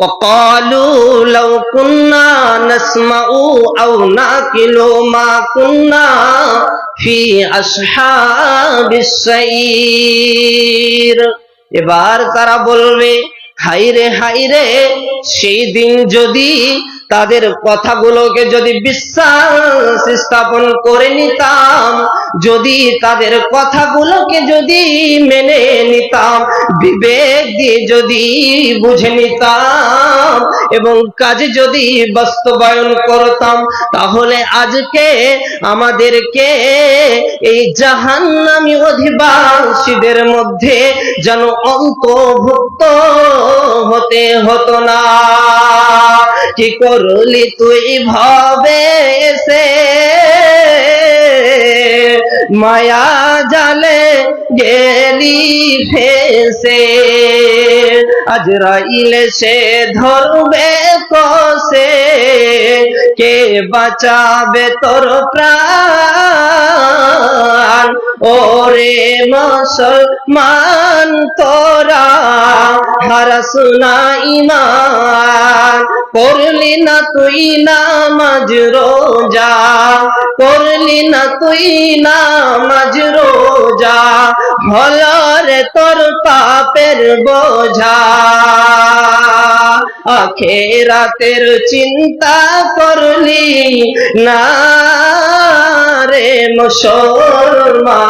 وقالوا لو كنا نسمع أو نعقل ما كنا في أصحاب السعير। এবার তারা বলবে, হায়রে হায়রে, সেই দিন যদি তাদের কথাগুলোকে যদি বিশ্বাস স্থাপন করে নিতাম, যদি তাদের কথাগুলোকে যদি মেনে নিতাম, বিবেক দিয়ে যদি বুঝে নিতাম এবং কাজে যদি বাস্তবায়ন করতাম, তাহলে আজকে আমাদেরকে এই জাহান্নামী অধিবাসীদের মধ্যে যেন অন্তর্ভুক্ত হতে হতো না। কি করলি তুই ভাবে এসে, মায়া জালে গেলি ফেসে, আজরাইল সে ধরবে কষে, কে বাঁচাবে তোর প্রাণ। ওরে মুসলমান তোরা হারাস না ঈমান, করলি না তুই নামাজ রোজা, করলি না তুই নামাজ রোজা, হলো রে তোর পাপের বোঝা। আখিরাতের চিন্তা করলি না রে মুসলমান।